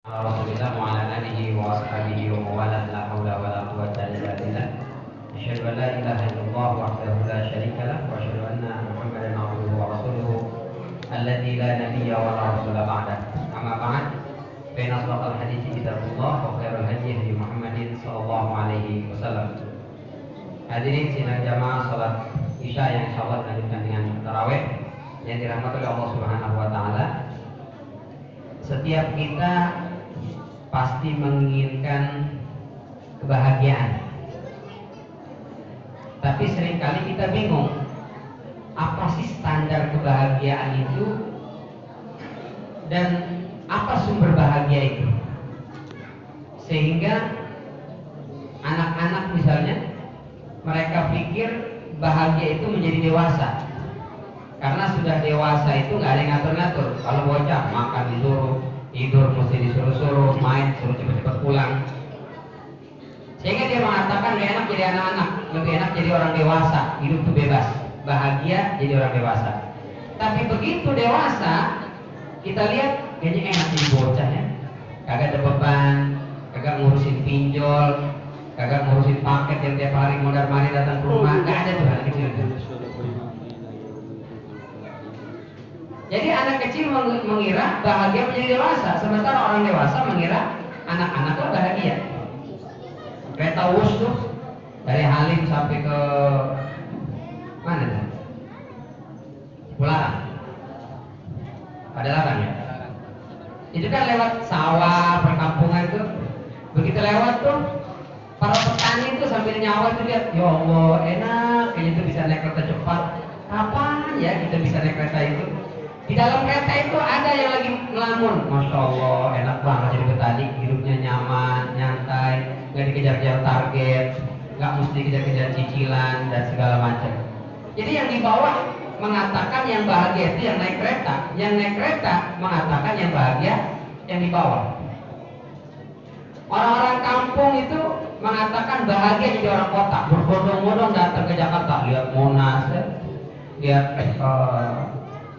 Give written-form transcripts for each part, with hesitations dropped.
Rasulillah wa ala alihi wa ashabihi wa mawala la hawla wa la quwwata illa billah. Asyhadu an la ilaha illallah wahdahu la syarika lah wa asyhadu anna Muhammadan abduhu wa rasuluhu alladzi la nabiyya wa la rasula ba'dah. Amma ba'd. Fa inna asdaqal hadithi kitabullah wa khairul hadi hadi Muhammadin sallallahu alaihi wasallam. Hadirin sidang jamaah salat Isya yang insyaallah dilanjutkan dengan tarawih yang dirahmati oleh Allah Subhanahu wa taala. Setiap kita pasti menginginkan kebahagiaan, tapi seringkali kita bingung apa sih standar kebahagiaan itu dan apa sumber bahagia itu, sehingga anak-anak misalnya mereka pikir bahagia itu menjadi dewasa. Karena sudah dewasa itu nggak ada yang ngatur-ngatur. Kalau bocah makan disuruh, tidur mesti disuruh-suruh, main suruh cepet-cepet pulang. Sehingga dia mengatakan gak enak jadi anak-anak, lebih enak jadi orang dewasa, hidup tuh bebas, bahagia jadi orang dewasa. Tapi begitu dewasa, kita lihat kayaknya enak jadi bocah ya. Kagak ada beban, kagak ngurusin pinjol, kagak ngurusin paket yang tiap hari mondar-mandir datang ke rumah, nggak ada tuh anak kecil itu. Jadi anak kecil mengira bahagia menjadi dewasa, sementara orang dewasa mengira anak-anaklah bahagia. Kereta Wus tuh dari Halim sampai ke mana tuh? Pularang. Ada larang ya? Itu kan lewat sawah, perkampungan itu. Begitu lewat tuh, para petani itu sambil nyawa itu lihat, ya Allah enak, kayaknya itu bisa naik kereta cepat. Kapan ya kita bisa naik kereta itu? Di dalam kereta itu ada yang lagi ngelamun, Masya Allah enak banget jadi petani, hidupnya nyaman, nyantai, nggak dikejar-kejar target, nggak mesti dikejar-kejar cicilan dan segala macam. Jadi yang di bawah mengatakan yang bahagia itu yang naik kereta mengatakan yang bahagia yang di bawah. Orang-orang kampung itu mengatakan bahagia jadi orang kota, berbondong-bondong datang ke Jakarta, lihat Monas, lihat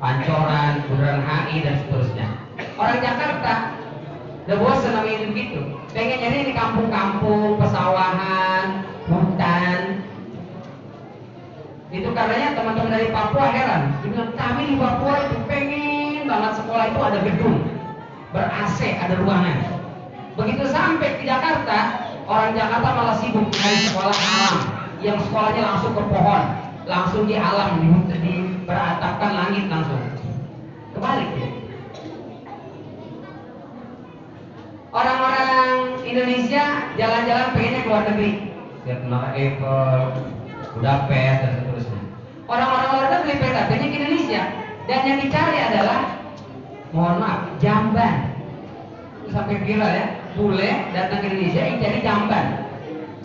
Pancoran, Bundaran HI dan seterusnya. Orang Jakarta udah bosan sama hidup gitu, pengen nyari di kampung-kampung, pesawahan, hutan. Itu karenanya teman-teman dari Papua heran, bilang kami di Papua itu pengen banget sekolah itu ada gedung, ber-AC, ada ruangan. Begitu sampai di Jakarta, orang Jakarta malah sibuk dengan sekolah alam, yang sekolahnya langsung ke pohon, langsung di alam, di beratapkan langit langsung. Kebalik ya. Orang-orang Indonesia jalan-jalan pengennya keluar negeri, lihat Menara Eiffel, Budapest dan seterusnya. Orang-orang luar negeri pengennya ke Indonesia, dan yang dicari adalah, mohon maaf, jamban. Itu sampai viral ya, bule datang ke Indonesia yang cari jamban.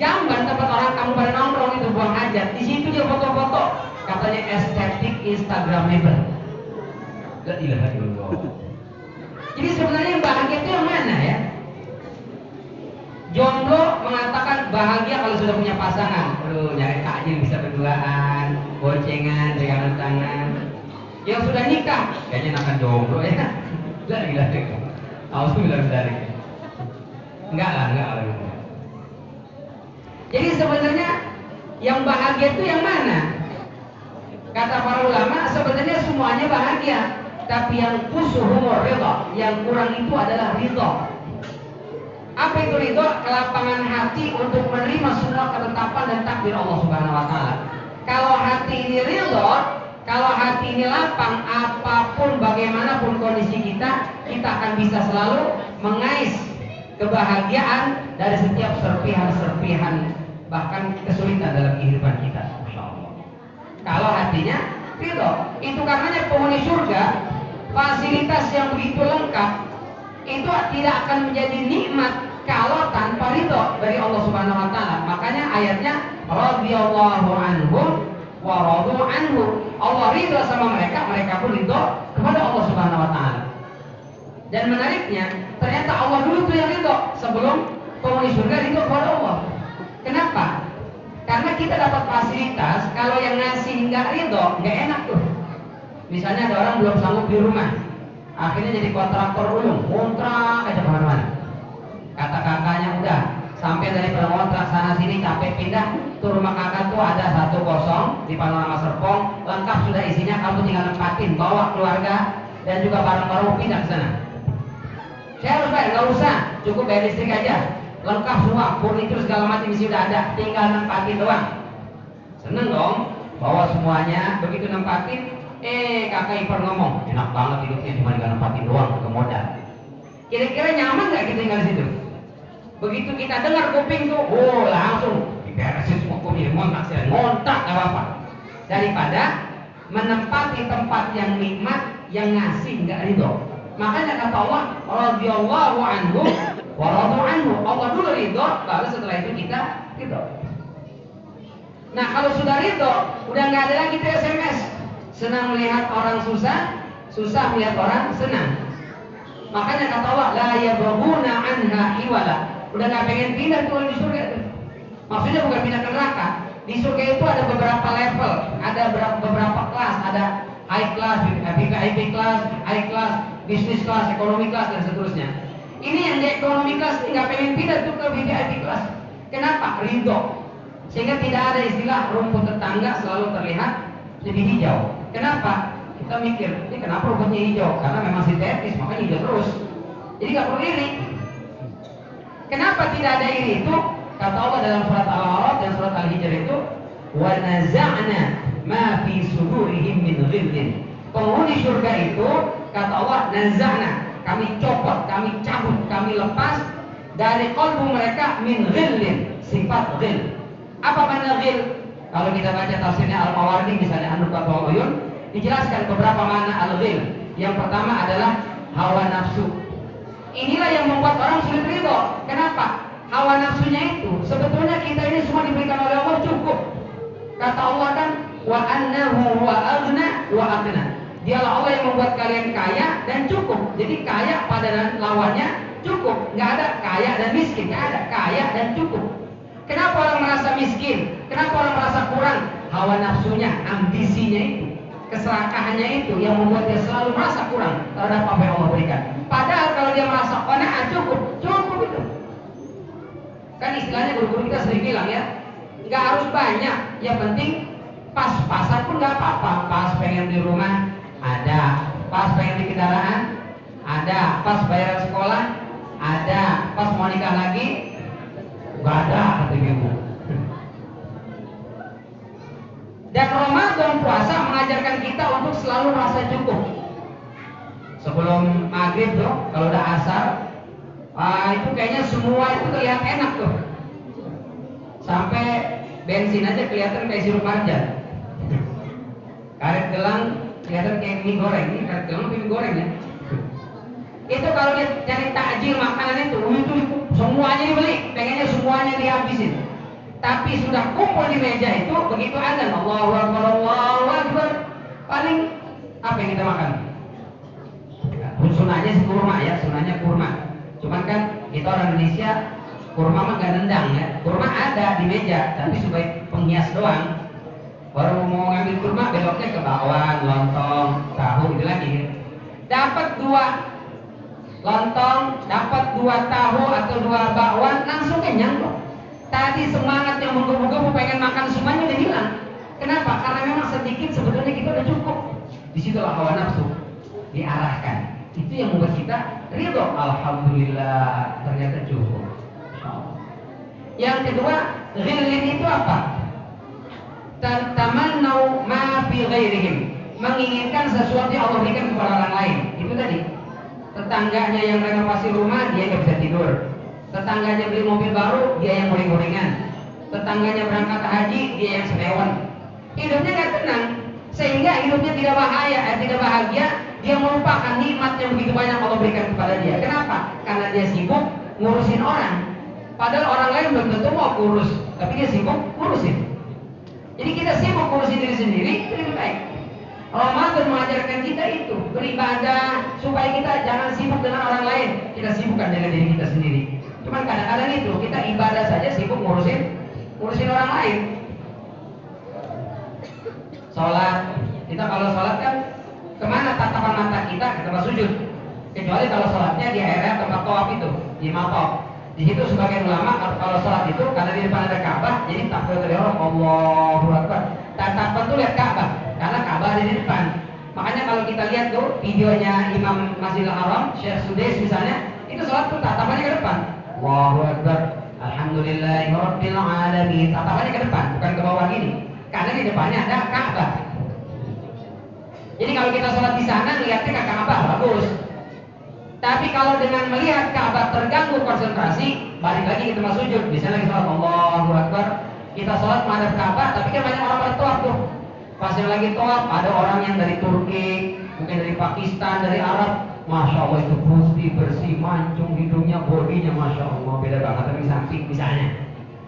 Jamban tempat orang kamu pada nongkrong itu buang hajat, di situ dia foto-foto. Katanya estetik instagramable. La ilaha illallah. Jadi sebenarnya yang bahagia itu yang mana ya? Jomblo mengatakan bahagia kalau sudah punya pasangan. Aduh, nyari takjil bisa berduaan, boncengan, pegangan tangan. Yang sudah nikah, kayaknya akan jomblo ya. La ilaha illallah. Alhamdulillah dari. Enggak lah. Jadi sebenarnya yang bahagia itu yang mana? Kata para ulama, sebenarnya semuanya bahagia, tapi yang kusuhumur ridha, yang kurang itu adalah ridha. Apa itu ridha? Kelapangan hati untuk menerima semua ketetapan dan takdir Allah Subhanahu wa taala. Kalau hati ini ridha, kalau hati ini lapang, apapun bagaimanapun kondisi kita akan bisa selalu mengais kebahagiaan dari setiap serpihan-serpihan bahkan kesulitan dalam kehidupan kita. Kalau hatinya ridho, itu karenanya penghuni surga fasilitas yang begitu lengkap itu tidak akan menjadi nikmat kalau tanpa ridho dari Allah Subhanahu wa taala. Makanya ayatnya radhiyallahu anhum wa radu anhu. Allah ridho sama mereka, mereka pun ridho kepada Allah Subhanahu wa taala. Dan menariknya, ternyata Allah dulu tuh yang ridho sebelum penghuni surga ridho kepada Allah. Kenapa? Karena kita dapat fasilitas, kalau yang ngasih nggak ridho, nggak enak tuh. Misalnya ada orang belum sanggup di rumah, akhirnya jadi kontraktor ulung, kontrak aja kemana-mana. ini capek pindah ke rumah kakak tuh ada 1 di Panorama Serpong, lengkap sudah isinya, kamu tinggal nempatin, bawa keluarga dan juga barang-barang pindah ke sana. Saya harus bayar, nggak usah, cukup bayar listrik aja, lengkap semua, furnitur segala macam isi udah ada, tinggal nempatin doang. Seneng dong, bawa semuanya, begitu nempatin, kakak ipar ngomong, enak banget hidupnya cuma tinggal nempatin doang, ke modal. Kira-kira nyaman nggak kita tinggal di situ? Begitu kita dengar kuping tuh, langsung diberesin semua kuping, ngontak nggak apa-apa. Daripada menempati tempat yang nikmat, yang ngasih nggak ridho. Makanya kata Allah, radhiyallahu anhu wa radu anhu. Allah dulu ridho, baru setelah itu kita ridho. Nah kalau sudah ridho, udah nggak ada lagi tuh SMS. Senang melihat orang susah, susah melihat orang senang. Makanya kata Allah, la yabghuna anha hiwala. Udah nggak pengen pindah tuh di surga itu. Maksudnya bukan pindah ke neraka. Di surga itu ada beberapa level, ada beberapa kelas, ada high class, VIP class, high class, business class, ekonomi class dan seterusnya. Ini yang di ekonomi class nggak pengen pindah tuh ke VIP class. Kenapa? Ridho. Sehingga tidak ada istilah rumput tetangga selalu terlihat lebih hijau. Kenapa? Kita mikir, ini kenapa rumputnya hijau? Karena memang sintetis, makanya hijau terus. Jadi nggak perlu iri. Kenapa tidak ada iri itu? Kata Allah dalam surat Al-A'raf dan surat Al-Hijr itu, wa naza'na ma fi sudurihim min ghillin. Penghuni surga itu, kata Allah, naza'na, kami copot, kami cabut, kami lepas dari qalbu mereka min ghillin, sifat ghill. Apa makna ghill? Kalau kita baca tafsirnya Al-Mawardi misalnya An-Nukat Uyun, dijelaskan beberapa makna al-ghil. Yang pertama adalah hawa nafsu. Inilah yang membuat orang sulit ridho. Kenapa? Hawa nafsunya itu sebetulnya kita ini semua diberikan oleh Allah cukup. Kata Allah kan, wa annahu wa aghna wa aghna. Dialah Allah yang membuat kalian kaya dan cukup. Jadi kaya pada lawannya cukup. Nggak ada kaya dan miskin, nggak ada kaya dan cukup. Kenapa orang merasa miskin? Kenapa orang merasa kurang? Hawa nafsunya, ambisinya itu, keserakahannya itu yang membuat dia selalu merasa kurang terhadap apa yang Allah berikan. Padahal kalau dia merasa qanaah cukup itu. Kan istilahnya guru-guru kita sering bilang ya, nggak harus banyak, yang penting pas-pasan pun nggak apa-apa. Pas pengen di rumah ada, pas pengen di kendaraan ada, pas bayaran sekolah ada, pas mau nikah lagi nggak ada, kata ibu. Dan Ramadan puasa mengajarkan kita untuk selalu merasa cukup. Sebelum maghrib tuh, kalau udah asar, itu kayaknya semua itu terlihat enak tuh. Sampai bensin aja kelihatan kayak sirup marjan. Karet gelang kelihatan kayak mie goreng. Ini karet gelang mie goreng ya. Itu kalau dia cari takjil makanan itu semuanya dibeli, pengennya semuanya dihabisin. Tapi sudah kumpul di meja itu, begitu azan Allahu Akbar, Allahu Akbar, paling apa yang kita makan? Sunahnya sih kurma ya, sunahnya kurma. Cuman kan kita orang Indonesia kurma mah gak nendang ya. Kurma ada di meja, tapi sebagai penghias doang. Baru mau ngambil kurma beloknya ke bakwan, lontong, tahu itu lagi. Dapat 2 lontong, dapat 2 tahu atau 2 bakwan, langsung kenyang kok. Tadi semangat yang menggebu-gebu pengen makan semuanya udah hilang. Kenapa? Karena memang sedikit sebetulnya kita udah cukup. Disitulah hawa nafsu diarahkan. Itu yang membuat kita ridho. Alhamdulillah ternyata cukup. Yang kedua, ghillin itu apa? Tamannau ma fi ghairihim, menginginkan sesuatu yang Allah berikan kepada orang lain. Itu tadi. Tetangganya yang renovasi rumah, dia nggak bisa tidur. Tetangganya beli mobil baru, dia yang goring-goringan. Tetangganya berangkat haji, dia yang senewan. Hidupnya nggak tenang, sehingga hidupnya tidak bahagia. Dia melupakan nikmat yang begitu banyak Allah berikan kepada dia. Kenapa? Karena dia sibuk ngurusin orang. Padahal orang lain belum tentu mau kurus, tapi dia sibuk ngurusin. Jadi kita sibuk ngurusin diri sendiri, itu lebih baik. Ramadan mengajarkan kita itu beribadah supaya kita jangan sibuk dengan orang lain. Kita sibukkan dengan diri kita sendiri. Cuman kadang-kadang itu kita ibadah saja sibuk ngurusin orang lain. Sholat, kita kalau sholat kan kemana tatapan mata kita ke tempat sujud. Kecuali kalau sholatnya di area tempat tawaf itu, di maqam. Di situ sebagian ulama kalau sholat itu karena di depan ada Ka'bah, jadi takbiratul ihram Allahu Akbar. Tatapan tuh lihat Ka'bah, karena Ka'bah ada di depan. Makanya kalau kita lihat tuh videonya Imam Masjidil Haram, Syekh Sudais misalnya, itu sholat tuh tatapannya ke depan. Allahu Akbar, Alhamdulillahirabbil alamin. Tatapannya ke depan, bukan ke bawah gini. Karena di depannya ada Ka'bah. Jadi kalau kita sholat di sana lihatnya ke Ka'bah bagus. Tapi kalau dengan melihat Ka'bah terganggu konsentrasi, balik lagi kita tempat sujud. Misalnya kita sholat Allahu Akbar, kita sholat menghadap Ka'bah, tapi kan banyak orang pada tawaf tuh. Pas yang lagi tawaf ada orang yang dari Turki, mungkin dari Pakistan, dari Arab. Masya Allah itu putih, bersih, mancung hidungnya, bodinya, Masya Allah beda banget dari samping misalnya.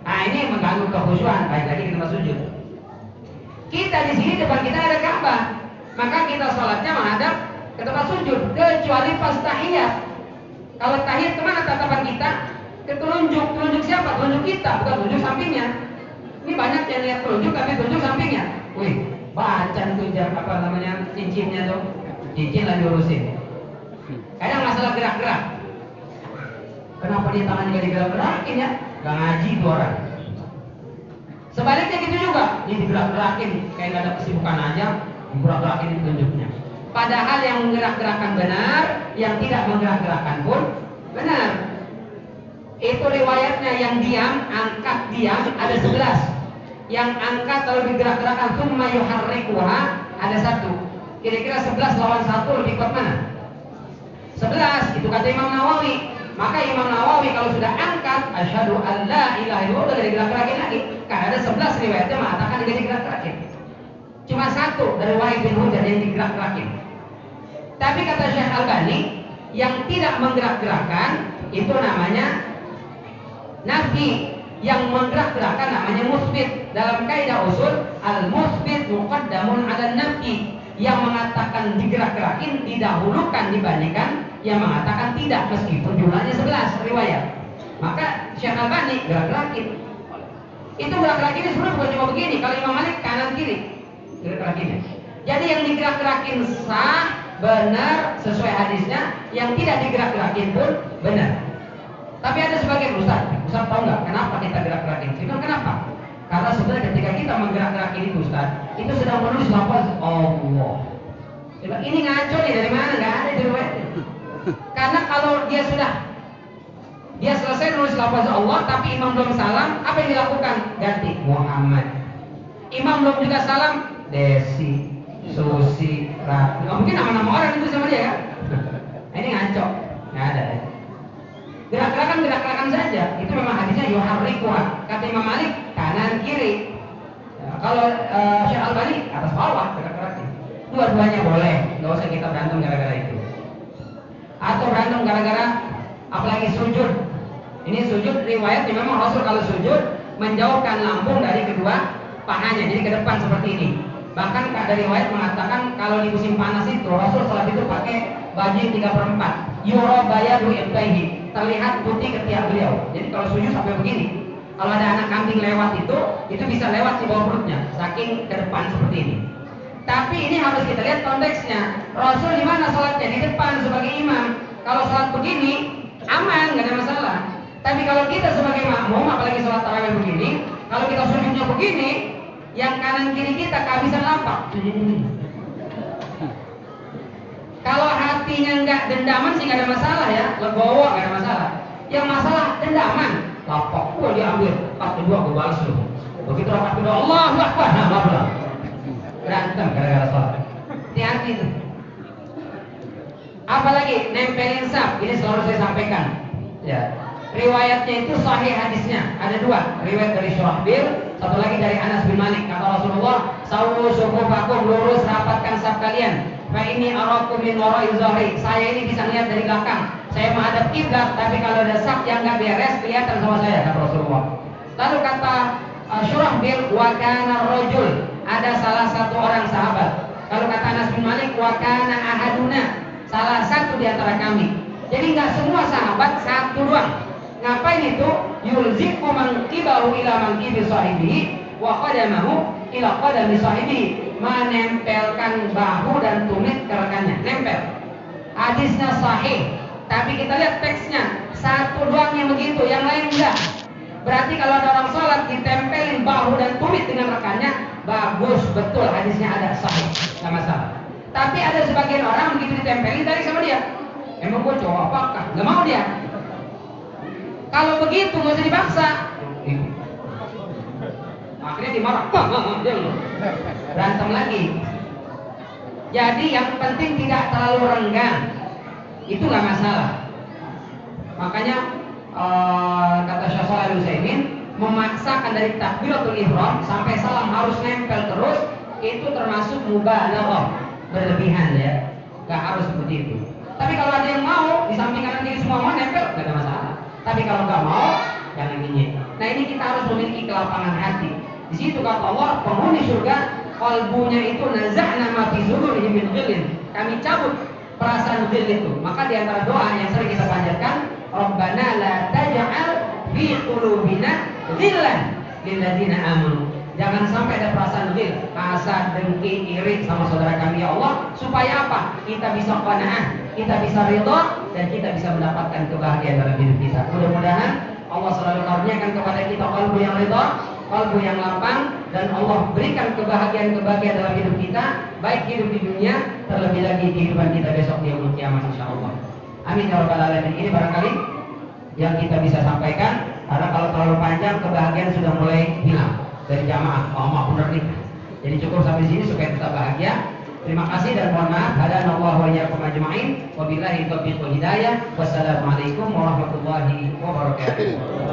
Nah ini mengganggu kekhusyuan, balik lagi kita tempat sujud. Kita di sini depan kita ada Ka'bah, maka kita sholatnya menghadap ke tempat sujud, kecuali pas tahiyat. Kalau tahiyat kemana tatapan kita? Ke telunjuk. Telunjuk siapa? Telunjuk kita, bukan telunjuk sampingnya. Ini banyak yang lihat telunjuk tapi telunjuk sampingnya. Wih, bacan tuh jam apa namanya cincinnya tuh, cincin lagi urusin. Kadang masalah gerak-gerak. Kenapa dia tangannya gak digerak-gerakin ya? Gak ngaji tuh orang. Sebaliknya gitu juga, ini digerak-gerakin kayak gak ada kesibukan aja, digerak-gerakin telunjuknya. Padahal yang menggerak-gerakan benar, yang tidak menggerak-gerakan pun benar. Itu riwayatnya yang diam, angkat diam ada 11. Yang angkat kalau digerak-gerakan tsumma yuharrikuha ada 1. Kira-kira 11 lawan 1 lebih kuat mana? 11, itu kata Imam Nawawi. Maka Imam Nawawi kalau sudah angkat asyhadu an la ilaha illallah udah digerak-gerakin lagi. Karena ada 11 riwayatnya mengatakan dia digerak-gerakin. Cuma 1 dari Wahid bin Hujair yang digerak-gerakin. Tapi kata Syekh Albani, yang tidak menggerak-gerakan itu namanya nafi, yang menggerak-gerakan namanya musbit. Dalam kaidah usul, al-musbit muqaddamun 'ala nafi. Yang mengatakan digerak-gerakin didahulukan dibandingkan yang mengatakan tidak, meskipun jumlahnya 11 riwayat. Maka Syekh Albani gerak-gerakin. Itu gerak-gerakin sebenarnya bukan cuma begini. Kalau Imam Malik kanan kiri gerak-gerakinnya. Jadi yang digerak-gerakin sah, benar, sesuai hadisnya. Yang tidak digerak-gerakin pun benar. Tapi ada sebagian Ustaz tahu nggak kenapa kita gerak-gerakin? Kenapa? Karena sebenarnya ketika kita menggerak-gerakin itu Ustaz, itu sedang menulis lafaz Allah. Coba ini ngaco nih, dari mana? Nggak ada di riwayatnya. Karena kalau dia selesai nulis lafaz Allah, tapi imam belum salam, apa yang dilakukan? Ganti Muhammad. Imam belum juga salam, Desi, Susi, Ratu. Mungkin nama-nama orang itu sama dia kan? Ini ngaco, nggak ada. Gerak-gerakan saja. Itu memang hadisnya yuharrikuha. Kata Imam Malik kanan kiri. Ya, kalau Syekh Albani atas bawah gerak-gerakin. Dua-duanya boleh. Nggak usah kita berantem gara-gara itu. Atau berantem gara-gara apalagi sujud. Ini sujud riwayat memang Rasul kalau sujud menjauhkan lambung dari kedua pahanya, jadi ke depan seperti ini. Bahkan dari riwayat mengatakan kalau di musim panas itu Rasul salat itu pakai baju 3/4. Yura bayadu ibtaihi, terlihat putih ketiak beliau. Jadi kalau sujud sampai begini. Kalau ada anak kambing lewat itu bisa lewat di bawah perutnya, saking ke depan seperti ini. Tapi ini harus kita lihat konteksnya. Rasul di mana salatnya? Di depan sebagai imam. Kalau salat begini aman, nggak ada masalah. Tapi kalau kita sebagai makmum, apalagi salat tarawih begini, kalau kita sujudnya begini, yang kanan kiri kita kehabisan lapak. Kalau hatinya nggak dendaman sih nggak ada masalah ya, legowo nggak ada masalah. Yang masalah dendaman, lapak gua diambil, pas kedua gua balas lu. Begitu rakaat kedua, Allahu Akbar, nah berantem gara-gara sholat. Hati-hati tuh. Apalagi nempelin saf, ini selalu saya sampaikan. Ya, riwayatnya itu sahih hadisnya ada 2, riwayat dari Syurahbil, satu lagi dari Anas bin Malik. Kata Rasulullah, sawu sufufakum, lurus rapatkan saf kalian. Fa ini arakum min wara'i zahri. Saya ini bisa lihat dari belakang. Saya menghadap kiblat, tapi kalau ada saf yang nggak beres kelihatan sama saya, kata Rasulullah. Lalu kata Syurahbil, wa kana rajul, ada salah satu orang sahabat. Kalau kata Anas bin Malik, wa kana ahaduna, salah satu di antara kami. Jadi nggak semua sahabat, satu doang. Ngapain itu? Yulziku mankibahu ila mankibi sahibihi wa qadamahu ila qadami sahibihi. Menempelkan bahu dan tumit ke rekannya, nempel. Hadisnya sahih. Tapi kita lihat teksnya, satu doang yang begitu, yang lain enggak. Berarti kalau ada orang sholat ditempelin bahu dan tumit dengan rekannya, bagus, betul, hadisnya ada, sahih, nggak masalah. Tapi ada sebagian orang begitu ditempelin dari sama dia, emang gue cowok apakah? Nggak mau dia. Kalau begitu nggak usah dipaksa. Akhirnya dimarah, berantem lagi. Jadi yang penting tidak terlalu renggang, itu nggak masalah. Makanya kata Syekh Shalih Al-Utsaimin, memaksakan dari takbiratul ihram sampai salam harus nempel terus, itu termasuk mubalaghah, berlebihan ya. Nggak harus seperti itu. Tapi kalau ada yang mau di samping kanan kiri semua mau nempel, nggak ada masalah. Tapi kalau nggak mau, jangan ingin. Nah ini kita harus memiliki kelapangan hati. Di situ kata Allah, penghuni surga kalbunya itu naza'na ma fi sudurihim min ghillin. Kami cabut perasaan ghil itu. Maka di antara doa yang sering kita panjatkan, Rabbana la taj'al fi qulubina ghillan lil ladzina amanu. Jangan sampai ada perasaan ghil, hasad, dengki, iri sama saudara kami ya Allah, supaya apa? Kita bisa qanaah, kita bisa ridha, dan kita bisa mendapatkan kebahagiaan dalam hidup kita. Mudah-mudahan Allah selalu karuniakan kepada kita kalbu yang ridha, kalbu yang lapang, dan Allah berikan kebahagiaan-kebahagiaan dalam hidup kita, baik hidup di dunia, terlebih lagi kehidupan kita besok di yaumul kiamat insyaallah. Amin ya rabbal alamin. Ini barangkali yang kita bisa sampaikan, karena kalau terlalu panjang kebahagiaan sudah mulai hilang dari jamaah. Oh, benar nih. Jadi cukup sampai sini supaya kita bahagia. Terima kasih dan mohon maaf. Hadanallahu wa iyyakum ajma'in. Wabillahi taufiq wal hidayah. Wassalamualaikum warahmatullahi wabarakatuh.